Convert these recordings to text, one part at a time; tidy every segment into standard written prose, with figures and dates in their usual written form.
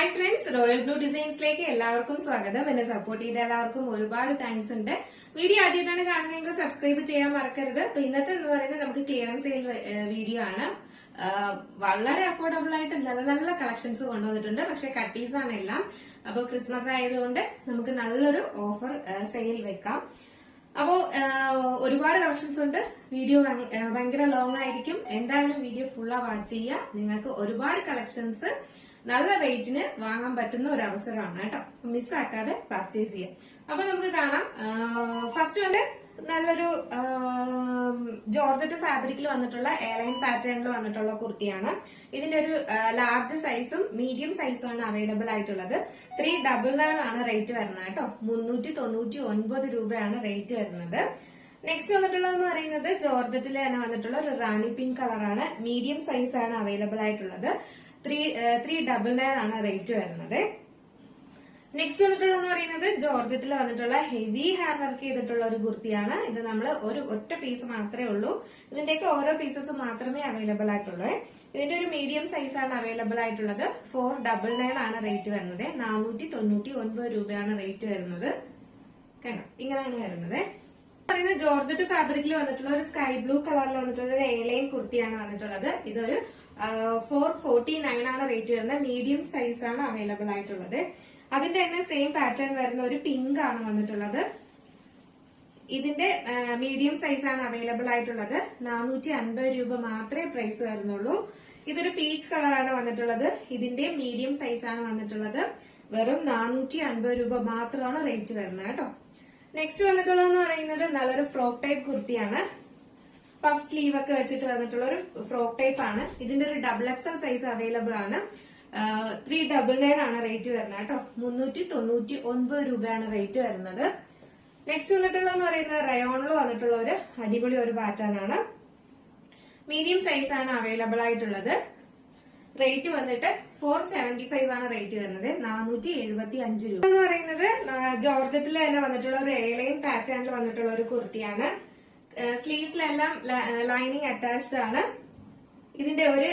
Hi friends, royal blue ഡിസൈൻസിലേക്ക് എല്ലാവർക്കും സ്വാഗതം. എന്നെ സപ്പോർട്ട് ചെയ്ത എല്ലാവർക്കും ഒരുപാട് താങ്ക്സ് ഉണ്ട്. വീഡിയോ ആദ്യമായിട്ടാണ് കാണുന്നതെങ്കിൽ സബ്സ്ക്രൈബ് ചെയ്യാൻ മറക്കരുത്. അപ്പൊ ഇന്നത്തെ എന്ന് പറയുന്നത് നമുക്ക് ക്ലിയറൻസ് സെയിൽ വീഡിയോ ആണ്. വളരെ അഫോർഡബിൾ ആയിട്ട് നല്ല നല്ല കളക്ഷൻസ് കൊണ്ടുവന്നിട്ടുണ്ട്. പക്ഷെ കട്ട് പീസ് ആണ് എല്ലാം. അപ്പൊ ക്രിസ്മസ് ആയതുകൊണ്ട് നമുക്ക് നല്ലൊരു ഓഫർ സെയിൽ വെക്കാം. അപ്പോ ഒരുപാട് കളക്ഷൻസ് ഉണ്ട്. വീഡിയോ ഭയങ്കര ലോങ് ആയിരിക്കും. എന്തായാലും വീഡിയോ ഫുള്ളാ വാച്ച് ചെയ്യുക. നിങ്ങൾക്ക് ഒരുപാട് കളക്ഷൻസ് നല്ല റേറ്റിന് വാങ്ങാൻ പറ്റുന്ന ഒരു അവസരമാണ് കേട്ടോ. മിസ്സാക്കാതെ പർച്ചേസ് ചെയ്യാം. അപ്പൊ നമുക്ക് കാണാം. ഫസ്റ്റ് കൊണ്ട് നല്ലൊരു ജോർജറ്റ് ഫാബ്രിക്കിൽ വന്നിട്ടുള്ള എയർലൈൻ പാറ്റേണിൽ വന്നിട്ടുള്ള കുർത്തിയാണ്. ഇതിന്റെ ഒരു ലാർജ് സൈസും മീഡിയം സൈസും ആണ് അവൈലബിൾ ആയിട്ടുള്ളത്. 399 ആണ് റേറ്റ് വരുന്നത് കേട്ടോ. 399 രൂപയാണ് റേറ്റ് വരുന്നത്. നെക്സ്റ്റ് വന്നിട്ടുള്ളതെന്ന് പറയുന്നത് ജോർജറ്റിൽ തന്നെ വന്നിട്ടുള്ള ഒരു റാണി പിങ്ക് കളറാണ്. മീഡിയം സൈസ് ആണ് അവൈലബിൾ ആയിട്ടുള്ളത്. 399 ആണ് റേറ്റ് വരുന്നത്. നെക്സ്റ്റ് വന്നിട്ടുള്ളതെന്ന് പറയുന്നത് ജോർജറ്റിൽ വന്നിട്ടുള്ള ഹെവി ഹാൻഡ് വർക്ക് ചെയ്തിട്ടുള്ള ഒരു കുർത്തിയാണ്. ഇത് നമ്മൾ ഒറ്റ പീസ് മാത്രമേ ഉള്ളൂ. ഇതിന്റെയൊക്കെ ഓരോ പീസസ് മാത്രമേ അവൈലബിൾ ആയിട്ടുള്ളൂ. ഇതിന്റെ ഒരു മീഡിയം സൈസ് ആണ് അവൈലബിൾ ആയിട്ടുള്ളത്. 499 ആണ് റേറ്റ് വരുന്നത്. 499 രൂപയാണ് റേറ്റ് വരുന്നത്. കണ്ടോ, ഇങ്ങനെയാണ് വരുന്നത്. പറയുന്നത് ജോർജറ്റ് ഫാബ്രിക്കിൽ വന്നിട്ടുള്ള ഒരു സ്കൈ ബ്ലൂ കളറിൽ വന്നിട്ടുള്ള ഒരു എയർലൈൻ കുർത്തിയാണ് വന്നിട്ടുള്ളത്. ഇതൊരു 449 ആണ് റേറ്റ് വരുന്നത്. മീഡിയം സൈസ് ആണ് അവൈലബിൾ ആയിട്ടുള്ളത്. അതിന്റെ തന്നെ സെയിം പാറ്റേൺ വരുന്ന ഒരു പിങ്ക് ആണ് വന്നിട്ടുള്ളത്. ഇതിന്റെ മീഡിയം സൈസ് ആണ് അവൈലബിൾ ആയിട്ടുള്ളത്. 450 രൂപ മാത്രമേ പ്രൈസ് വരുന്നുള്ളൂ. ഇതൊരു പീച്ച് കളറാണ് വന്നിട്ടുള്ളത്. ഇതിന്റെ മീഡിയം സൈസ് ആണ് വന്നിട്ടുള്ളത്. വെറും 450 രൂപ മാത്രമാണ് റേറ്റ് വരുന്നത് കേട്ടോ. നെക്സ്റ്റ് വന്നിട്ടുള്ളതെന്ന് പറയുന്നത് നല്ലൊരു ഫ്രോക്ക് ടൈപ്പ് കുർത്തിയാണ്. പഫ് സ്ലീവ് ഒക്കെ വെച്ചിട്ട് വന്നിട്ടുള്ള ഒരു ഫ്രോക്ക് ടൈപ്പ് ആണ്. ഇതിന്റെ ഒരു XXL സൈസ് അവൈലബിൾ ആണ്. 399 ആണ് റേറ്റ് വരുന്നത് കേട്ടോ. 399 രൂപയാണ് റേറ്റ് വരുന്നത്. നെക്സ്റ്റ് വന്നിട്ടുള്ളതെന്ന് പറയുന്നത് റയോണിൽ വന്നിട്ടുള്ള ഒരു അടിപൊളി ഒരു പാറ്റേൺ ആണ്. മീഡിയം സൈസ് ആണ് അവൈലബിൾ ആയിട്ടുള്ളത്. റേറ്റ് വന്നിട്ട് 475 ആണ് റേറ്റ് വരുന്നത്. 475 രൂപ എന്ന് പറയുന്നത് ജോർജറ്റിൽ തന്നെ വന്നിട്ടുള്ള ഒരു എയർലൈൻ പാറ്റേണിൽ വന്നിട്ടുള്ള ഒരു കുർത്തിയാണ്. സ്ലീവ്സിലെല്ലാം ലൈനിങ് അറ്റാച്ച്ഡ് ആണ്. ഇതിന്റെ ഒരു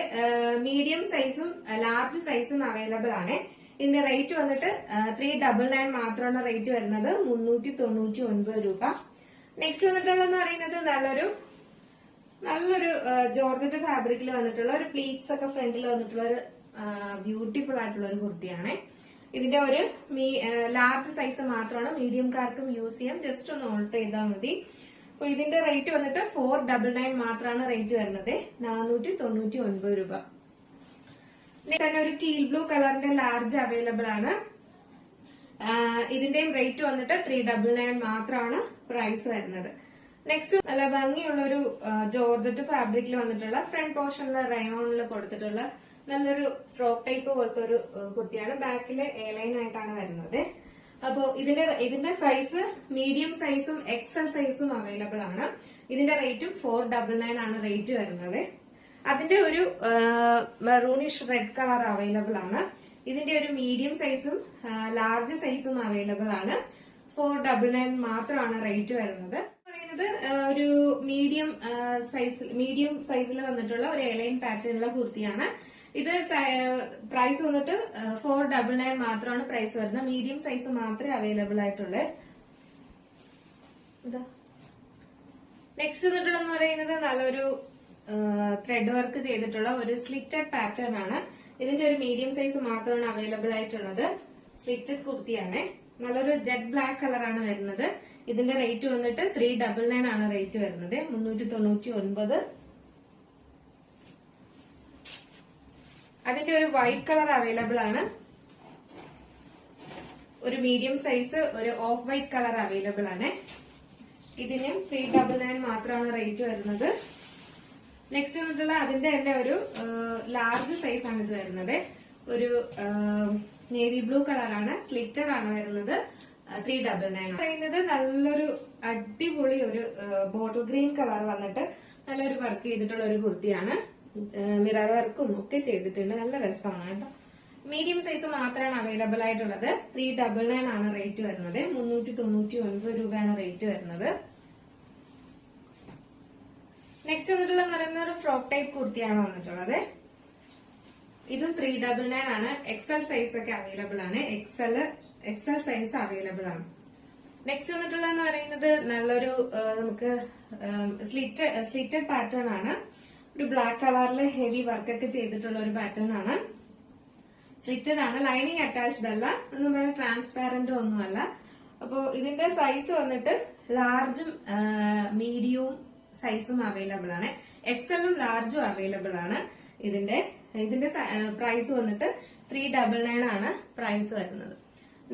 മീഡിയം സൈസും ലാർജ് സൈസും അവൈലബിൾ ആണ്. ഇതിന്റെ റേറ്റ് വന്നിട്ട് 399 മാത്രമാണ് റേറ്റ് വരുന്നത്. 399 രൂപ. നെക്സ്റ്റ് വന്നിട്ടുള്ളതെന്ന് പറയുന്നത് നല്ലൊരു ജോർജറ്റ് ഫാബ്രിക്കിൽ വന്നിട്ടുള്ള ഒരു പ്ലീറ്റ്സ് ഒക്കെ ഫ്രണ്ടിൽ വന്നിട്ടുള്ള ഒരു ബ്യൂട്ടിഫുൾ ആയിട്ടുള്ള ഒരു കുർത്തിയാണ്. ഇതിന്റെ ഒരു ലാർജ് സൈസ് മാത്രമാണ്. മീഡിയംകാർക്കും യൂസ് ചെയ്യാം. ജസ്റ്റ് ഒന്ന് ഓൾട്ടർ ചെയ്താൽ മതി. അപ്പൊ ഇതിന്റെ റേറ്റ് വന്നിട്ട് 499 മാത്രമാണ് റേറ്റ് വരുന്നത്. 499 രൂപ. തന്നെ ഒരു ടീൽ ബ്ലൂ കളറിന്റെ ലാർജ് അവൈലബിൾ ആണ്. ഇതിന്റെയും റേറ്റ് വന്നിട്ട് 399 മാത്രമാണ് പ്രൈസ് വരുന്നത്. നെക്സ്റ്റ് നല്ല ഭംഗിയുള്ള ഒരു ജോർജറ്റ് ഫാബ്രിക്കിൽ വന്നിട്ടുള്ള ഫ്രണ്ട് പോർഷനിൽ റയോണിൽ കൊടുത്തിട്ടുള്ള നല്ലൊരു ഫ്രോക്ക് ടൈപ്പ് പോലത്തെ ഒരു കുർത്തിയാണ്. ബാക്കില് എയർലൈൻ ആയിട്ടാണ് വരുന്നത്. അപ്പോ ഇതിന്റെ സൈസ് മീഡിയം സൈസും XL സൈസും അവൈലബിൾ ആണ്. ഇതിന്റെ റേറ്റും 499 ആണ് റേറ്റ് വരുന്നത്. അതിന്റെ ഒരു മെറൂണിഷ് റെഡ് കളർ അവൈലബിൾ ആണ്. ഇതിന്റെ ഒരു മീഡിയം സൈസും ലാർജ് സൈസും അവൈലബിൾ ആണ്. 499 മാത്രമാണ് റേറ്റ് വരുന്നത്. പറയുന്നത് ഒരു മീഡിയം സൈസിൽ വന്നിട്ടുള്ള ഒരു എയർലൈൻ പാറ്റേണിലുള്ള കുർത്തിയാണ്. ഇത് പ്രൈസ് വന്നിട്ട് 499 മാത്രമാണ് പ്രൈസ് വരുന്നത്. മീഡിയം സൈസ് മാത്രമേ അവൈലബിൾ ആയിട്ടുള്ളൂ. നെക്സ്റ്റ് വന്നിട്ടുള്ളതെന്ന് പറയുന്നത് നല്ലൊരു ത്രെഡ് വർക്ക് ചെയ്തിട്ടുള്ള ഒരു സ്ലിറ്റഡ് പാറ്റേൺ ആണ്. ഇതിന്റെ ഒരു മീഡിയം സൈസ് മാത്രമാണ് അവൈലബിൾ ആയിട്ടുള്ളത്. സ്ലിറ്റഡ് കുർത്തിയാണ്. നല്ലൊരു ജെറ്റ് ബ്ലാക്ക് കളറാണ് വരുന്നത്. ഇതിന്റെ റേറ്റ് വന്നിട്ട് 399 ആണ് റേറ്റ് വരുന്നത്. 399. അതിന്റെ ഒരു വൈറ്റ് കളർ അവൈലബിൾ ആണ്. ഒരു മീഡിയം സൈസ് ഒരു ഓഫ് വൈറ്റ് കളർ അവൈലബിൾ ആണ്. ഇതിനും 399 മാത്രമാണ് റേറ്റ് വരുന്നത്. നെക്സ്റ്റ് വന്നിട്ടുള്ള അതിന്റെ തന്നെ ഒരു ലാർജ് സൈസ് ആണ് ഇത് വരുന്നത്. ഒരു നേവി ബ്ലൂ കളറാണ്. സ്ലിറ്റഡ് ആണ് വരുന്നത്. 399 പറയുന്നത് നല്ലൊരു അടിപൊളി ഒരു ബോട്ടിൽ ഗ്രീൻ കളർ വന്നിട്ട് നല്ലൊരു വർക്ക് ചെയ്തിട്ടുള്ള ഒരു കുർത്തിയാണ്. മിറർ വർക്കും ഒക്കെ ചെയ്തിട്ടുണ്ട്. നല്ല രസമാണ് കേട്ടോ. മീഡിയം സൈസ് മാത്രമാണ് അവൈലബിൾ ആയിട്ടുള്ളത്. 399 ആണ് റേറ്റ് വരുന്നത്. 399 രൂപയാണ് റേറ്റ് വരുന്നത്. നെക്സ്റ്റ് വന്നിട്ടുള്ള പറയുന്ന ഒരു ഫ്രോക്ക് ടൈപ്പ് കുർത്തിയാണ് വന്നിട്ടുള്ളത്. ഇതും 399 ആണ്. എക്സൽ സൈസ് ഒക്കെ അവൈലബിൾ ആണ്. എക്സൽ സൈസ് അവൈലബിൾ ആണ്. നെക്സ്റ്റ് വന്നിട്ടുള്ളതെന്ന് പറയുന്നത് നല്ലൊരു നമുക്ക് സ്ലിറ്റഡ് പാറ്റേൺ ആണ്. ഒരു ബ്ലാക്ക് കളറിൽ ഹെവി വർക്ക് ഒക്കെ ചെയ്തിട്ടുള്ള ഒരു പാറ്റേൺ ആണ്. സ്ലിറ്റഡ് ആണ്, ലൈനിങ് അറ്റാച്ച്ഡ് അല്ല, എന്ന് പറഞ്ഞാൽ ട്രാൻസ്പാരന്റും ഒന്നുമല്ല. അപ്പോ ഇതിന്റെ സൈസ് വന്നിട്ട് ലാർജും മീഡിയവും സൈസും അവൈലബിൾ ആണ്. എക്സലും ലാർജും അവൈലബിൾ ആണ്. ഇതിന്റെ പ്രൈസ് വന്നിട്ട് 399 ആണ് പ്രൈസ് വരുന്നത്.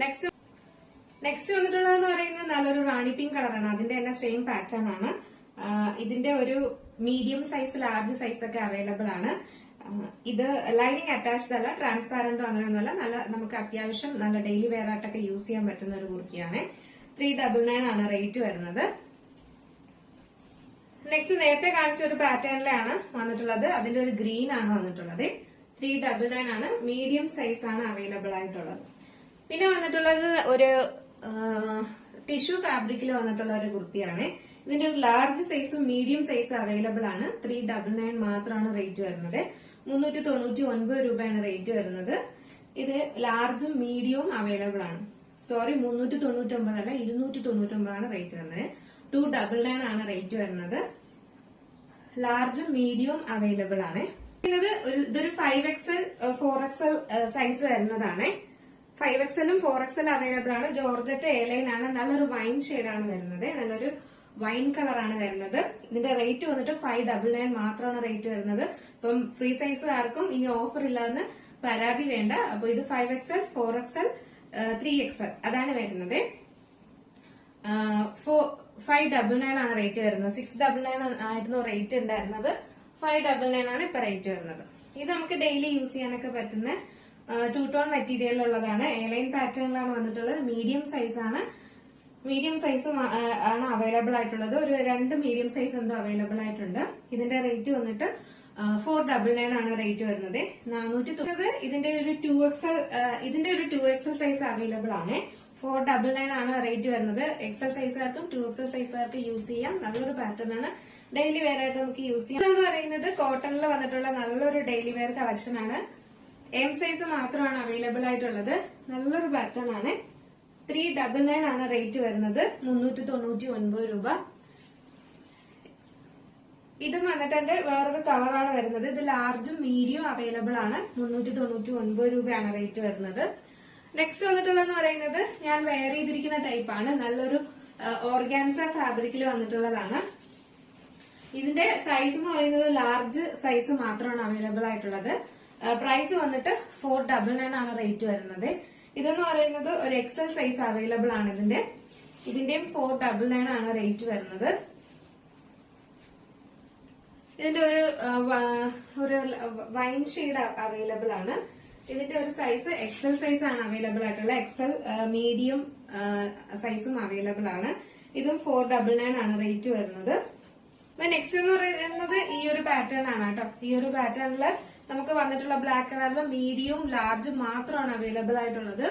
നെക്സ്റ്റ് വന്നിട്ടുള്ളതെന്ന് പറയുന്നത് നല്ലൊരു റാണി പിങ്ക് കളറാണ്. അതിന്റെ തന്നെ സെയിം പാറ്റേൺ ആണ്. ഇതിന്റെ ഒരു മീഡിയം സൈസ് ലാർജ് സൈസ് ഒക്കെ അവൈലബിൾ ആണ്. ഇത് ലൈനിങ് അറ്റാച്ച്ഡ് അല്ല, ട്രാൻസ്പാരന്റോ അങ്ങനെയൊന്നുമല്ല. നല്ല നമുക്ക് അത്യാവശ്യം നല്ല ഡെയിലി വെയർ ആയിട്ടൊക്കെ യൂസ് ചെയ്യാൻ പറ്റുന്ന ഒരു കുർത്തിയാണ്. 399 ആണ് റേറ്റ് വരുന്നത്. നെക്സ്റ്റ് നേരത്തെ കാണിച്ച ഒരു പാറ്റേണിലാണ് വന്നിട്ടുള്ളത്. അതിന്റെ ഒരു ഗ്രീൻ ആണ് വന്നിട്ടുള്ളത്. 399 ആണ്. മീഡിയം സൈസ് ആണ് അവൈലബിൾ ആയിട്ടുള്ളത്. പിന്നെ വന്നിട്ടുള്ളത് ഒരു ടിഷ്യൂ ഫാബ്രിക്കിൽ വന്നിട്ടുള്ള ഒരു കുർത്തിയാണ്. ഇതിന്റെ ഒരു ലാർജ് സൈസും മീഡിയം സൈസും അവൈലബിൾ ആണ്. 399 മാത്രമാണ് റേറ്റ് വരുന്നത്. 399 രൂപയാണ് റേറ്റ് വരുന്നത്. ഇത് ലാർജും മീഡിയവും അവൈലബിൾ ആണ്. സോറി, 399 അല്ല, 299 ആണ് റേറ്റ് വരുന്നത്. 299 ആണ് റേറ്റ് വരുന്നത്. ലാർജും മീഡിയവും അവൈലബിൾ ആണ്. ഇതൊരു 5XL 4XL സൈസ് വരുന്നതാണ്. 5XL ഉം 4XL അവൈലബിൾ ആണ്. ജോർജറ്റ് എയർലൈൻ ആണ്. നല്ലൊരു വൈൻ ഷെയ്ഡാണ് വരുന്നത്. നല്ലൊരു വൈൻ കളറാണ് വരുന്നത്. ഇതിന്റെ റേറ്റ് വന്നിട്ട് 599 മാത്രമാണ് റേറ്റ് വരുന്നത്. ഇപ്പം ഫ്രീ സൈസുകാർക്കും ഇനി ഓഫർ ഇല്ലാന്ന് പരാതി വേണ്ട. അപ്പൊ ഇത് 5XL 4XL 3XL അതാണ് വരുന്നത്. 599 ആണ് റേറ്റ് വരുന്നത്. 699 ആയിരുന്നു റേറ്റ് ഉണ്ടായിരുന്നത്. 599 ആണ് ഇപ്പൊ റേറ്റ് വരുന്നത്. ഇത് നമുക്ക് ഡെയിലി യൂസ് ചെയ്യാനൊക്കെ പറ്റുന്ന 2 ടോൺ മെറ്റീരിയൽ ഉള്ളതാണ്. എയർലൈൻ പാറ്റേണിലാണ് വന്നിട്ടുള്ളത്. മീഡിയം സൈസ് ആണ്. മീഡിയം സൈസും ആണ് അവൈലബിൾ ആയിട്ടുള്ളത്. ഒരു 2 മീഡിയം സൈസ് എന്തോ അവൈലബിൾ ആയിട്ടുണ്ട്. ഇതിന്റെ റേറ്റ് വന്നിട്ട് 499 ആണ് റേറ്റ് വരുന്നത്. 490. ഇതിന്റെ ഒരു 2XL സൈസ് അവൈലബിൾ ആണ്. 499 ആണ് റേറ്റ് വരുന്നത്. എക്സൽ സൈസുകാർക്കും 2XL സൈസുകാർക്ക് യൂസ് ചെയ്യാം. നല്ലൊരു പാറ്റേൺ ആണ്. ഡെയിലി വെയർ ആയിട്ട് നമുക്ക് യൂസ് ചെയ്യാം. എന്ന് പറയുന്നത് കോട്ടണിൽ വന്നിട്ടുള്ള നല്ലൊരു ഡെയിലി വെയർ കളക്ഷൻ ആണ്. എം സൈസ് മാത്രമാണ് അവൈലബിൾ ആയിട്ടുള്ളത്. നല്ലൊരു പാറ്റേൺ ആണ്. 399 ആണ് റേറ്റ് വരുന്നത്. 399 രൂപ. ഇതും വന്നിട്ട് വേറൊരു കളറാണ് വരുന്നത്. ഇത് ലാർജും മീഡിയം അവൈലബിൾ ആണ്. 399 രൂപയാണ് റേറ്റ് വരുന്നത്. നെക്സ്റ്റ് വന്നിട്ടുള്ളതെന്ന് പറയുന്നത് ഞാൻ വെയർ ചെയ്തിരിക്കുന്ന ടൈപ്പാണ്. നല്ലൊരു ഓർഗാൻസ ഫാബ്രിക്കിൽ വന്നിട്ടുള്ളതാണ്. ഇതിന്റെ സൈസ് എന്ന് പറയുന്നത് ലാർജ് സൈസ് മാത്രമാണ് അവൈലബിൾ ആയിട്ടുള്ളത്. പ്രൈസ് വന്നിട്ട് 499 ആണ് റേറ്റ് വരുന്നത്. ഇതെന്ന് പറയുന്നത് ഒരു എക്സൽ സൈസ് അവൈലബിൾ ആണ്. ഇതിന്റെയും 499 ആണ് റേറ്റ് വരുന്നത്. ഇതിന്റെ ഒരു വൈൻ ഷെയ്ഡ് അവൈലബിൾ ആണ്. ഇതിന്റെ ഒരു സൈസ് എക്സൽ സൈസ് ആണ് അവൈലബിൾ ആയിട്ടുള്ള. എക്സൽ മീഡിയം സൈസും അവൈലബിൾ ആണ്. ഇതും 499 ആണ് റേറ്റ് വരുന്നത്. നെക്സ്റ്റ് എന്ന് പറയുന്നത് ഈ ഒരു പാറ്റേൺ ആണ് കേട്ടോ. ഈ ഒരു പാറ്റേണില് നമുക്ക് വന്നിട്ടുള്ള ബ്ലാക്ക് കളറിൽ മീഡിയവും ലാർജും മാത്രമാണ് അവൈലബിൾ ആയിട്ടുള്ളത്.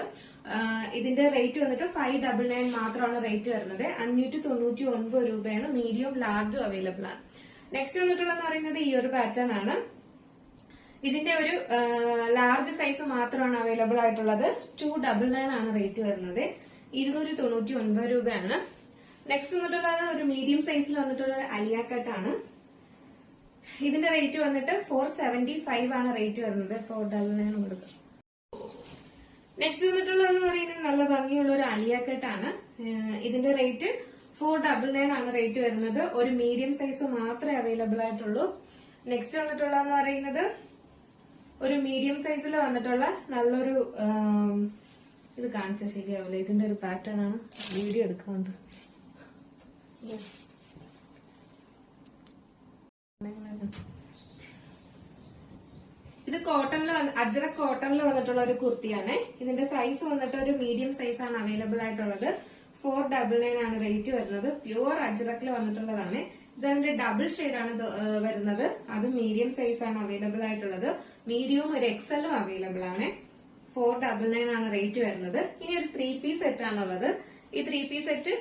ഇതിന്റെ റേറ്റ് വന്നിട്ട് 599 മാത്രമാണ് റേറ്റ് വരുന്നത്. 599 രൂപയാണ്. മീഡിയം ലാർജും അവൈലബിൾ ആണ്. നെക്സ്റ്റ് വന്നിട്ടുള്ളതെന്ന് പറയുന്നത് ഈ ഒരു പാറ്റേൺ ആണ്. ഇതിന്റെ ഒരു ലാർജ് സൈസ് മാത്രമാണ് അവൈലബിൾ ആയിട്ടുള്ളത്. 299 ആണ് റേറ്റ് വരുന്നത്. 299 രൂപയാണ്. നെക്സ്റ്റ് വന്നിട്ടുള്ളത് ഒരു മീഡിയം സൈസിൽ വന്നിട്ടുള്ള അലിയ കട്ട് ആണ്. ഇതിന്റെ റേറ്റ് വന്നിട്ട് 475 ആണ് റേറ്റ് വരുന്നത്. 499 കൊടുക്കും. നെക്സ്റ്റ് വന്നിട്ടുള്ളതെന്ന് പറയുന്നത് നല്ല ഭംഗിയുള്ള ഒരു അലിയ കട്ട് ആണ്. ഇതിന്റെ റേറ്റ് 499 ആണ് റേറ്റ് വരുന്നത്. ഒരു മീഡിയം സൈസ് മാത്രമേ അവൈലബിൾ ആയിട്ടുള്ളൂ. നെക്സ്റ്റ് വന്നിട്ടുള്ളതെന്ന് പറയുന്നത് ഒരു മീഡിയം സൈസിൽ വന്നിട്ടുള്ള നല്ലൊരു ഇത് കാണിച്ചാൽ ശരിയാവില്ല. ഇതിന്റെ ഒരു പാറ്റേൺ ആണ്. വീഡിയോ എടുക്കുന്നുണ്ട്. ഇത് കോട്ടണിൽ അജ്രക് കോട്ടണിൽ വന്നിട്ടുള്ള ഒരു കുർത്തിയാണ്. ഇതിന്റെ സൈസ് വന്നിട്ട് ഒരു മീഡിയം സൈസ് ആണ് അവൈലബിൾ ആയിട്ടുള്ളത്. 499 ആണ് റേറ്റ് വരുന്നത്. പ്യുവർ അജ്രക്കിൽ വന്നിട്ടുള്ളതാണ്. ഇതിന്റെ ഡബിൾ ഷെയ്ഡാണ് വരുന്നത്. അത് മീഡിയം സൈസ് ആണ് അവൈലബിൾ ആയിട്ടുള്ളത്. മീഡിയവും ഒരു എക്സലും അവൈലബിൾ ആണ്. 499 ആണ് റേറ്റ് വരുന്നത്. ഇനി ഒരു 3 പീസ് സെറ്റ് ആണുള്ളത്. ഈ 3 പീസ് സെറ്റ്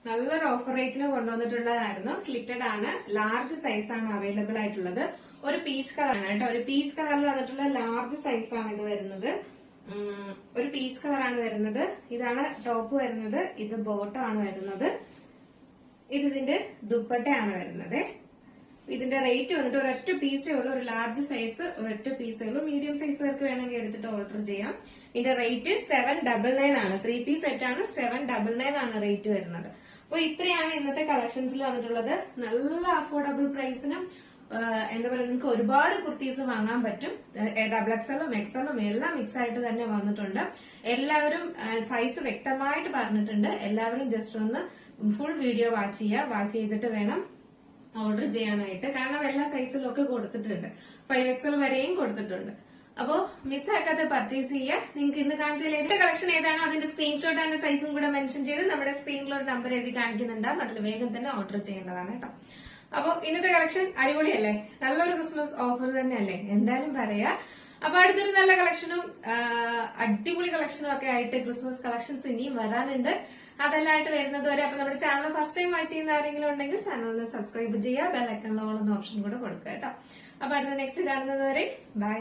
നല്ലൊരു ഓഫർ റേറ്റിന് കൊണ്ടുവന്നിട്ടുള്ളതായിരുന്നു. സ്ലിറ്റഡ് ആണ്, ലാർജ് സൈസ് ആണ് അവൈലബിൾ ആയിട്ടുള്ളത്. ഒരു പീച്ച് കളറാണ് കേട്ടോ, ഒരു പീച്ച് കളറിൽ വന്നിട്ടുള്ള ലാർജ് സൈസ് ആണ് ഇത് വരുന്നത്. ഒരു പീച്ച് കളറാണ് വരുന്നത്. ഇതാണ് ടോപ്പ് വരുന്നത്, ഇത് ബോട്ടം ആണ് വരുന്നത്, ഇത് ഇതിന്റെ ദുപ്പട്ടയാണ് വരുന്നത്. ഇതിന്റെ റേറ്റ് വന്നിട്ട് ഒരൊറ്റ പീസേ ഉള്ളൂ, ഒരു ലാർജ് സൈസ് ഒരൊറ്റ പീസേ ഉള്ളൂ. മീഡിയം സൈസുകാർക്ക് വേണമെങ്കിൽ എടുത്തിട്ട് ഓർഡർ ചെയ്യാം. ഇതിന്റെ റേറ്റ് 799 ആണ്. 3 പീസ് സെറ്റ് ആണ്, 799 ആണ് റേറ്റ് വരുന്നത്. അപ്പൊ ഇത്രയാണ് ഇന്നത്തെ കളക്ഷൻസിൽ വന്നിട്ടുള്ളത്. നല്ല അഫോർഡബിൾ പ്രൈസിനും എന്താ പറയുക, നിങ്ങൾക്ക് ഒരുപാട് കുർത്തീസ് വാങ്ങാൻ പറ്റും. XXL-ഉം XL-ഉം എല്ലാം മിക്സ് ആയിട്ട് തന്നെ വന്നിട്ടുണ്ട്. എല്ലാവരും സൈസ് വ്യക്തമായിട്ട് പറഞ്ഞിട്ടുണ്ട്. എല്ലാവരും ജസ്റ്റ് ഒന്ന് ഫുൾ വീഡിയോ വാച്ച് ചെയ്യുക. വാച്ച് ചെയ്തിട്ട് വേണം ഓർഡർ ചെയ്യാനായിട്ട്. കാരണം എല്ലാ സൈസിലും ഒക്കെ കൊടുത്തിട്ടുണ്ട്, 5XL വരെയും കൊടുത്തിട്ടുണ്ട്. അപ്പോ മിസ്സാക്കാതെ പർച്ചേസ് ചെയ്യുക. നിങ്ങൾക്ക് ഇന്ന് കാണിച്ചാൽ ഏത് കളക്ഷൻ ഏതാണോ അതിന്റെ സ്ക്രീൻഷോട്ട് ആൻഡ് സൈസും കൂടെ മെൻഷൻ ചെയ്ത് നമ്മുടെ സ്ക്രീനിൽ ഒരു നമ്പർ എഴുതി കാണിക്കുന്നുണ്ടാവും. അതിൽ വേഗം തന്നെ ഓർഡർ ചെയ്യേണ്ടതാണ് കേട്ടോ. അപ്പൊ ഇന്നത്തെ കളക്ഷൻ അടിപൊളിയല്ലേ? നല്ലൊരു ക്രിസ്മസ് ഓഫർ തന്നെയല്ലേ, എന്തായാലും പറയാ. അപ്പൊ അടുത്തൊരു നല്ല കളക്ഷനും അടിപൊളി കളക്ഷനും ഒക്കെ ആയിട്ട് ക്രിസ്മസ് കളക്ഷൻസ് ഇനിയും വരാനുണ്ട്. അതെല്ലാം ആയിട്ട് വരുന്നത് വരെ അപ്പൊ നമ്മുടെ ചാനൽ ഫസ്റ്റ് ടൈം വാച്ച് ചെയ്യുന്ന ആരെങ്കിലും ഉണ്ടെങ്കിൽ ചാനലിന് സബ്സ്ക്രൈബ് ചെയ്യുക, ബെൽ ഐക്കണിലുള്ള ഓപ്ഷൻ കൂടെ കൊടുക്കുക കേട്ടോ. അപ്പൊ അടുത്ത നെക്സ്റ്റ് കാണുന്നത് വരെ ബൈ.